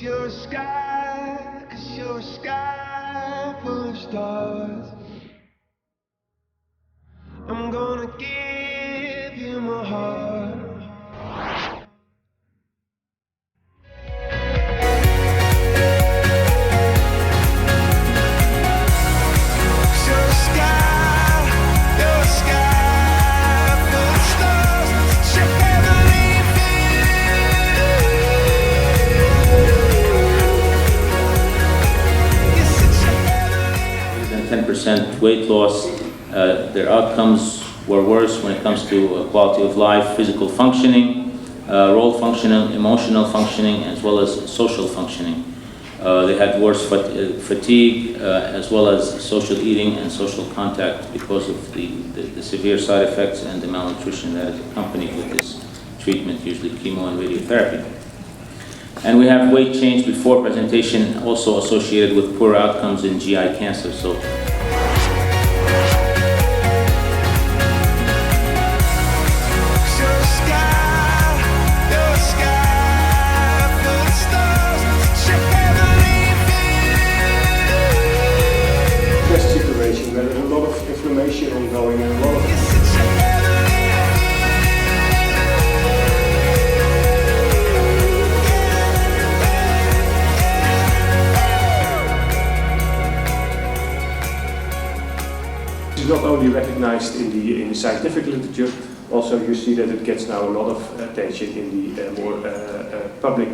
you're a sky, 'cause you're a sky full of stars. I'm gonna give you my heart. Weight loss, their outcomes were worse when it comes to quality of life, physical functioning, role functioning, emotional functioning, as well as social functioning. They had worse fatigue, as well as social eating and social contact because of the severe side effects and the malnutrition that is accompanied with this treatment, usually chemo and radiotherapy. And we have weight change before presentation also associated with poor outcomes in GI cancer. So. Where there's a lot of inflammation ongoing and a lot of... This is not only recognized in the scientific literature, also you see that it gets now a lot of attention in the more public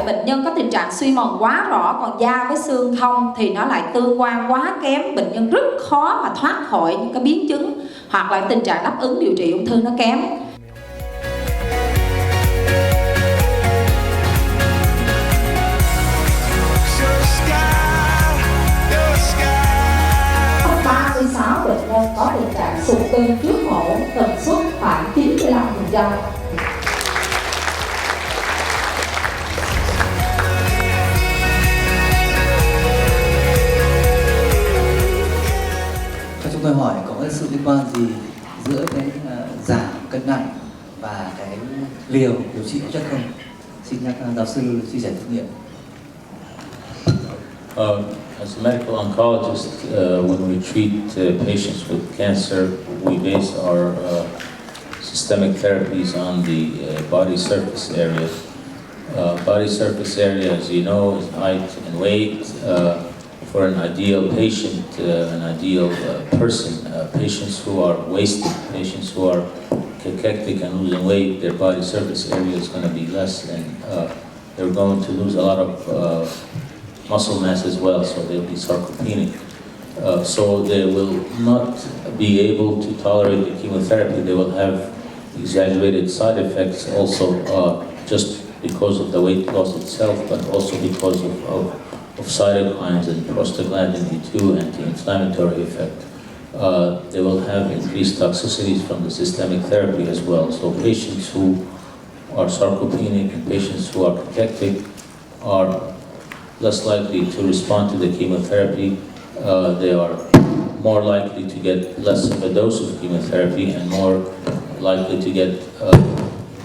bệnh nhân có tình trạng suy mòn quá rõ, còn da với xương thông thì nó lại tương quan quá kém, bệnh nhân rất khó mà thoát khỏi những cái biến chứng hoặc là tình trạng đáp ứng điều trị ung thư nó kém. Có 36 bệnh nhân có tình trạng sụt cân trước mổ, tần suất khoảng 95%. Tôi hỏi có cái sự liên quan gì giữa cái giảm cân nặng và cái liều điều trị chất không? Xin các giáo sư chia sẻ kinh nghiệm. As a medical oncologist, when we treat patients with cancer, we base our systemic therapies on the body surface area. Body surface area, as you know, is height and weight. For an ideal patient, an ideal person, patients who are wasted, patients who are cachectic and losing weight, their body surface area is going to be less, and they're going to lose a lot of muscle mass as well, so they'll be sarcopenic. So they will not be able to tolerate the chemotherapy. They will have exaggerated side effects also, just because of the weight loss itself, but also because of cytokines and prostaglandin E2 anti-inflammatory effect. They will have increased toxicities from the systemic therapy as well. So patients who are sarcopenic and patients who are cachectic are less likely to respond to the chemotherapy. They are more likely to get less of a dose of chemotherapy and more likely to get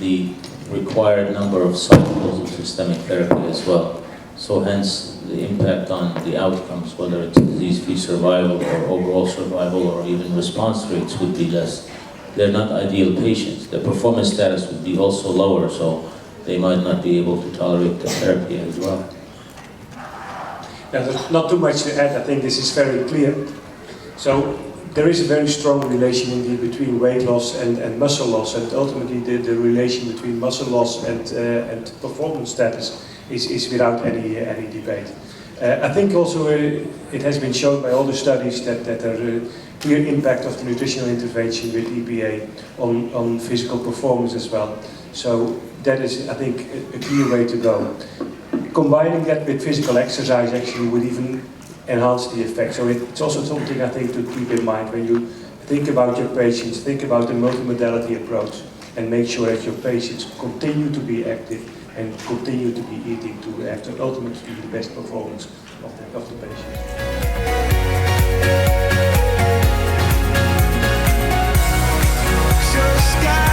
the required number of cycles of systemic therapy as well. So hence the impact on the outcomes, whether it's disease-free survival or overall survival or even response rates, would be less. They're not ideal patients. The performance status would be also lower, so they might not be able to tolerate the therapy as well. Yeah, there's not too much to add. I think this is very clear. So there is a very strong relation indeed between weight loss and muscle loss, and ultimately the relation between muscle loss and performance status is without any debate. I think also it has been shown by all the studies that there is a clear impact of the nutritional intervention with EPA on physical performance as well. So that is, I think, a clear way to go. Combining that with physical exercise actually would even enhance the effect. So it's also something I think to keep in mind when you think about your patients, think about the multimodality approach, and make sure that your patients continue to be active and continue to be eating to have to ultimately the best performance of the patient. So sky